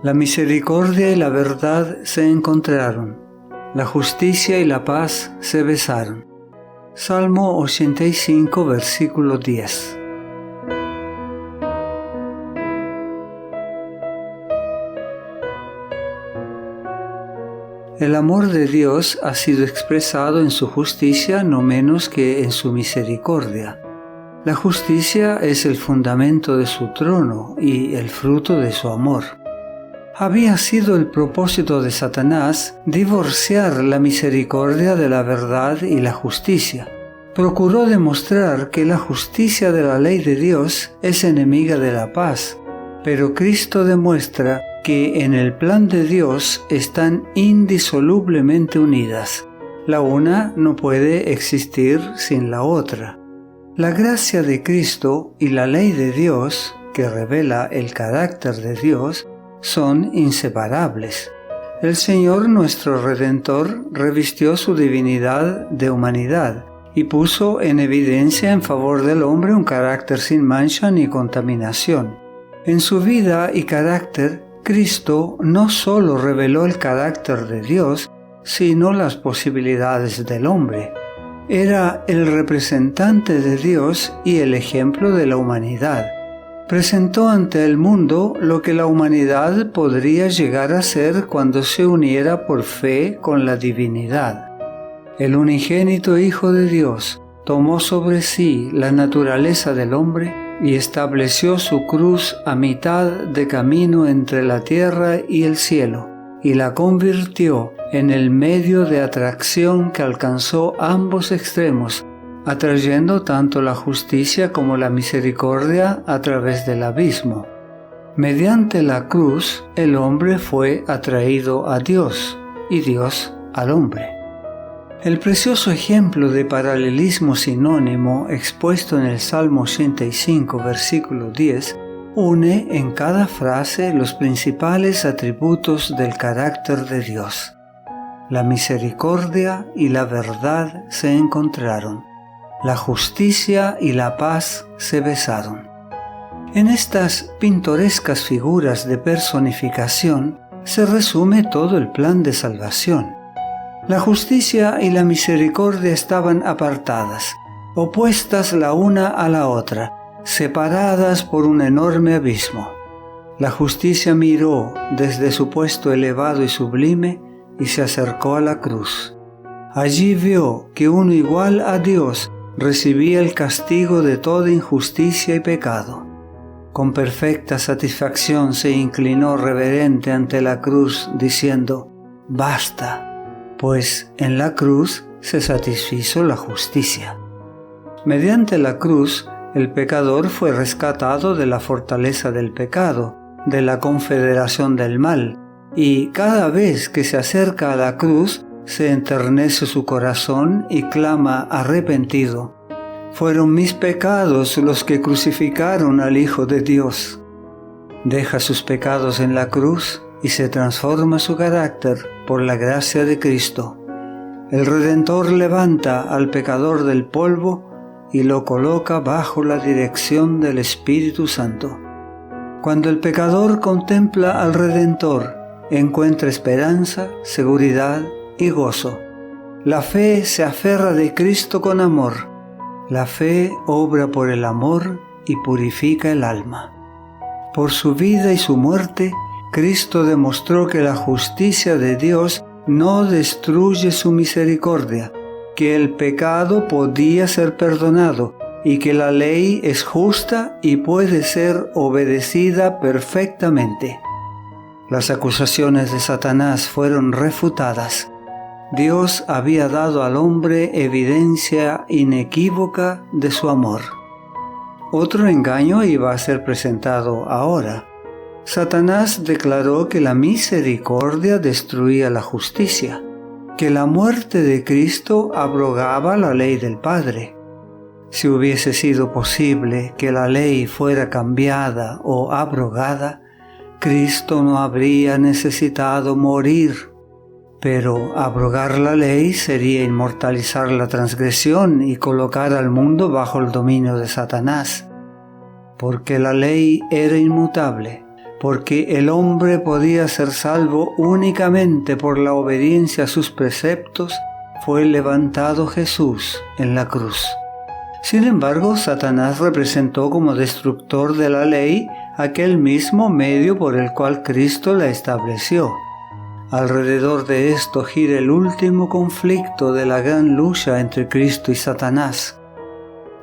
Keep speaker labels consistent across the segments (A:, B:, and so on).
A: La misericordia y la verdad se encontraron, la justicia y la paz se besaron. Salmo 85, versículo 10. El amor de Dios ha sido expresado en su justicia no menos que en su misericordia. La justicia es el fundamento de su trono y el fruto de su amor. Había sido el propósito de Satanás divorciar la misericordia de la verdad y la justicia. Procuró demostrar que la justicia de la ley de Dios es enemiga de la paz, pero Cristo demuestra que en el plan de Dios están indisolublemente unidas. La una no puede existir sin la otra. La gracia de Cristo y la ley de Dios, que revela el carácter de Dios, son inseparables. El Señor nuestro Redentor revistió su divinidad de humanidad y puso en evidencia en favor del hombre un carácter sin mancha ni contaminación. En su vida y carácter, Cristo no solo reveló el carácter de Dios, sino las posibilidades del hombre. Era el representante de Dios y el ejemplo de la humanidad. Presentó ante el mundo lo que la humanidad podría llegar a ser cuando se uniera por fe con la divinidad. El unigénito Hijo de Dios tomó sobre sí la naturaleza del hombre y estableció su cruz a mitad de camino entre la tierra y el cielo, y la convirtió en el medio de atracción que alcanzó ambos extremos, atrayendo tanto la justicia como la misericordia a través del abismo. Mediante la cruz, el hombre fue atraído a Dios y Dios al hombre. El precioso ejemplo de paralelismo sinónimo expuesto en el Salmo 85, versículo 10, une en cada frase los principales atributos del carácter de Dios. La misericordia y la verdad se encontraron. La justicia y la paz se besaron. En estas pintorescas figuras de personificación se resume todo el plan de salvación. La justicia y la misericordia estaban apartadas, opuestas la una a la otra, separadas por un enorme abismo. La justicia miró desde su puesto elevado y sublime y se acercó a la cruz. Allí vio que uno igual a Dios recibía el castigo de toda injusticia y pecado. Con perfecta satisfacción se inclinó reverente ante la cruz, diciendo: «Basta», pues en la cruz se satisfizo la justicia. Mediante la cruz, el pecador fue rescatado de la fortaleza del pecado, de la confederación del mal, y cada vez que se acerca a la cruz, se enternece su corazón y clama arrepentido: «Fueron mis pecados los que crucificaron al Hijo de Dios». Deja sus pecados en la cruz y se transforma su carácter por la gracia de Cristo. El Redentor levanta al pecador del polvo y lo coloca bajo la dirección del Espíritu Santo. Cuando el pecador contempla al Redentor, encuentra esperanza, seguridad y gozo. La fe se aferra de Cristo con amor. La fe obra por el amor y purifica el alma. Por su vida y su muerte, Cristo demostró que la justicia de Dios no destruye su misericordia, que el pecado podía ser perdonado y que la ley es justa y puede ser obedecida perfectamente. Las acusaciones de Satanás fueron refutadas. Dios había dado al hombre evidencia inequívoca de su amor. Otro engaño iba a ser presentado ahora. Satanás declaró que la misericordia destruía la justicia, que la muerte de Cristo abrogaba la ley del Padre. Si hubiese sido posible que la ley fuera cambiada o abrogada, Cristo no habría necesitado morir. Pero abrogar la ley sería inmortalizar la transgresión y colocar al mundo bajo el dominio de Satanás. Porque la ley era inmutable, porque el hombre podía ser salvo únicamente por la obediencia a sus preceptos, fue levantado Jesús en la cruz. Sin embargo, Satanás representó como destructor de la ley aquel mismo medio por el cual Cristo la estableció. Alrededor de esto gira el último conflicto de la gran lucha entre Cristo y Satanás.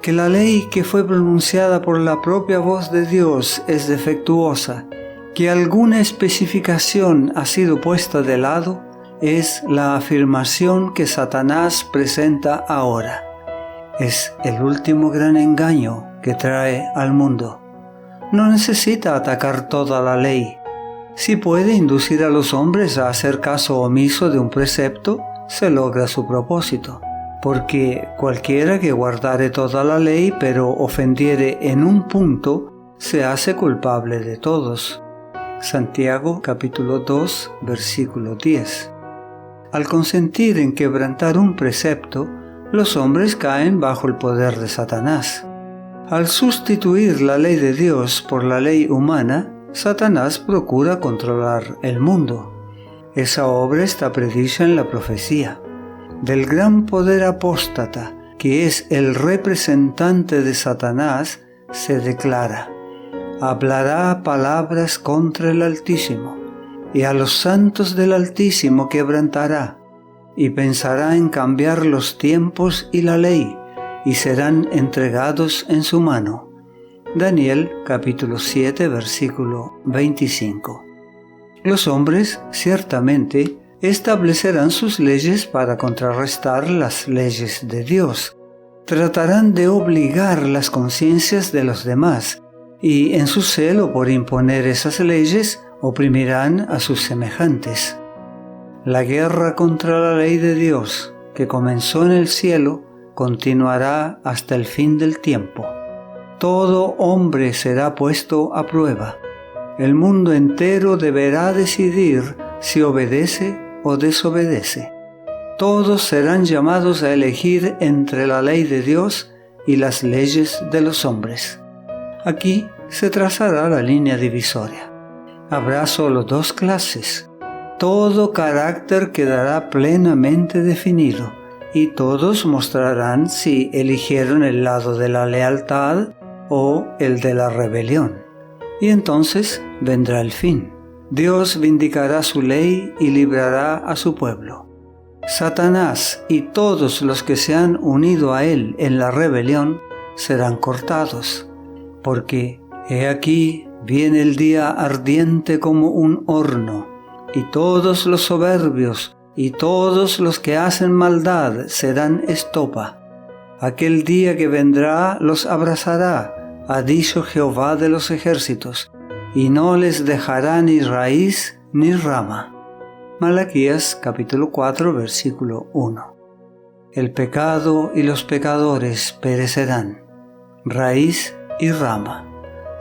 A: Que la ley que fue pronunciada por la propia voz de Dios es defectuosa, que alguna especificación ha sido puesta de lado, es la afirmación que Satanás presenta ahora. Es el último gran engaño que trae al mundo. No necesita atacar toda la ley. Si puede inducir a los hombres a hacer caso omiso de un precepto, se logra su propósito. Porque cualquiera que guardare toda la ley pero ofendiere en un punto, se hace culpable de todos. Santiago capítulo 2, versículo 10. Al consentir en quebrantar un precepto, los hombres caen bajo el poder de Satanás. Al sustituir la ley de Dios por la ley humana, Satanás procura controlar el mundo. Esa obra está predicha en la profecía. Del gran poder apóstata, que es el representante de Satanás, se declara: hablará palabras contra el Altísimo, y a los santos del Altísimo quebrantará, y pensará en cambiar los tiempos y la ley, y serán entregados en su mano. Daniel capítulo 7, versículo 25. Los hombres, ciertamente, establecerán sus leyes para contrarrestar las leyes de Dios. Tratarán de obligar las conciencias de los demás, y en su celo por imponer esas leyes, oprimirán a sus semejantes. La guerra contra la ley de Dios, que comenzó en el cielo, continuará hasta el fin del tiempo. Todo hombre será puesto a prueba. El mundo entero deberá decidir si obedece o desobedece. Todos serán llamados a elegir entre la ley de Dios y las leyes de los hombres. Aquí se trazará la línea divisoria. Habrá solo dos clases. Todo carácter quedará plenamente definido y todos mostrarán si eligieron el lado de la lealtad o el de la rebelión. Y entonces vendrá el fin. Dios vindicará su ley y librará a su pueblo. Satanás y todos los que se han unido a él en la rebelión serán cortados, porque he aquí viene el día ardiente como un horno, y todos los soberbios y todos los que hacen maldad serán estopa. Aquel día que vendrá los abrazará, ha dicho Jehová de los ejércitos, y no les dejará ni raíz ni rama. Malaquías capítulo 4 versículo 1. El pecado y los pecadores perecerán, raíz y rama.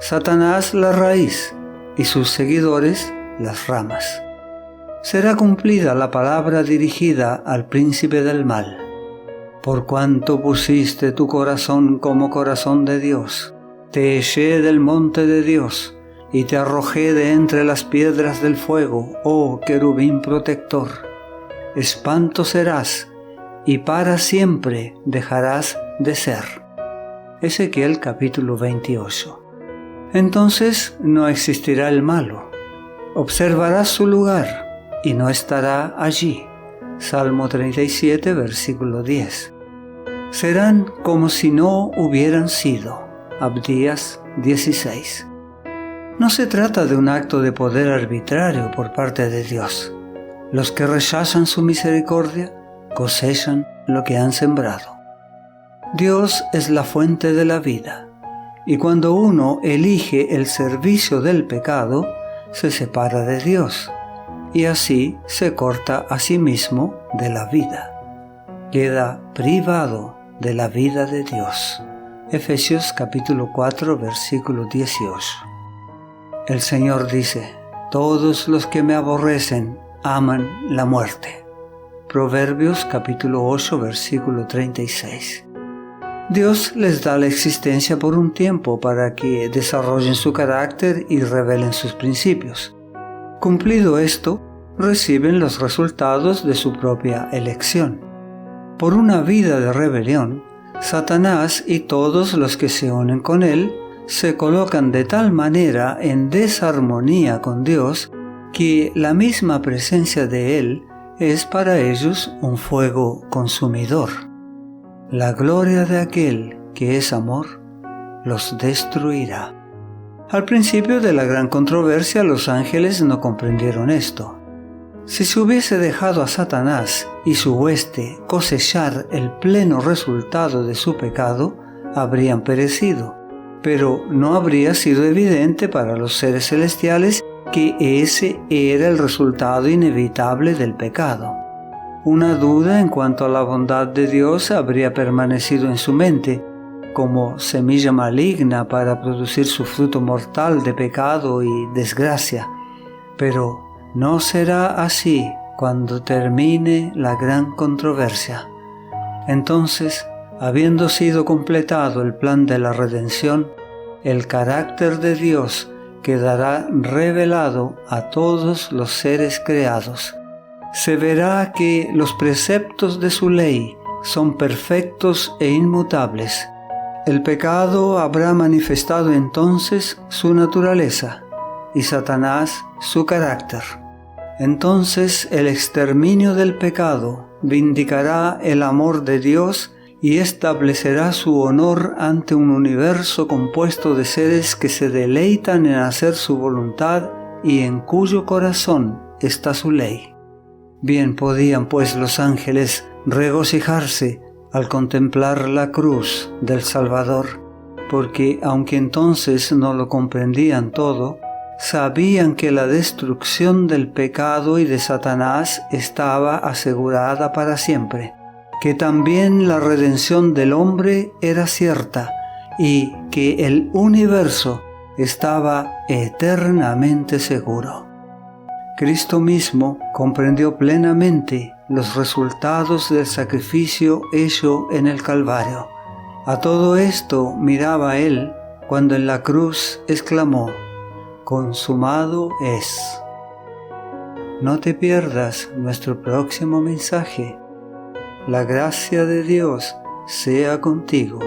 A: Satanás la raíz y sus seguidores las ramas. Será cumplida la palabra dirigida al príncipe del mal. Por cuanto pusiste tu corazón como corazón de Dios, te eché del monte de Dios, y te arrojé de entre las piedras del fuego, oh querubín protector. Espanto serás, y para siempre dejarás de ser. Ezequiel capítulo 28. Entonces no existirá el malo. Observarás su lugar, y no estará allí. Salmo 37, versículo 10. Serán como si no hubieran sido. Abdías 16. No se trata de un acto de poder arbitrario por parte de Dios. Los que rechazan su misericordia cosechan lo que han sembrado. Dios es la fuente de la vida, y cuando uno elige el servicio del pecado, se separa de Dios, y así se corta a sí mismo de la vida. Queda privado de la vida de Dios. Efesios capítulo 4, versículo 18. El Señor dice: todos los que me aborrecen aman la muerte. Proverbios capítulo 8, versículo 36. Dios les da la existencia por un tiempo para que desarrollen su carácter y revelen sus principios. Cumplido esto, reciben los resultados de su propia elección. Por una vida de rebelión, Satanás y todos los que se unen con él se colocan de tal manera en desarmonía con Dios que la misma presencia de Él es para ellos un fuego consumidor. La gloria de aquel que es amor los destruirá. Al principio de la gran controversia, los ángeles no comprendieron esto. Si se hubiese dejado a Satanás y su hueste cosechar el pleno resultado de su pecado, habrían perecido, pero no habría sido evidente para los seres celestiales que ese era el resultado inevitable del pecado. Una duda en cuanto a la bondad de Dios habría permanecido en su mente, como semilla maligna para producir su fruto mortal de pecado y desgracia. Pero no será así cuando termine la gran controversia. Entonces, habiendo sido completado el plan de la redención, el carácter de Dios quedará revelado a todos los seres creados. Se verá que los preceptos de su ley son perfectos e inmutables. El pecado habrá manifestado entonces su naturaleza y Satanás su carácter. Entonces el exterminio del pecado vindicará el amor de Dios y establecerá su honor ante un universo compuesto de seres que se deleitan en hacer su voluntad y en cuyo corazón está su ley. Bien podían pues los ángeles regocijarse al contemplar la cruz del Salvador, porque aunque entonces no lo comprendían todo, sabían que la destrucción del pecado y de Satanás estaba asegurada para siempre, que también la redención del hombre era cierta y que el universo estaba eternamente seguro. Cristo mismo comprendió plenamente los resultados del sacrificio hecho en el Calvario. A todo esto miraba él cuando en la cruz exclamó: «Consumado es». No te pierdas nuestro próximo mensaje. La gracia de Dios sea contigo.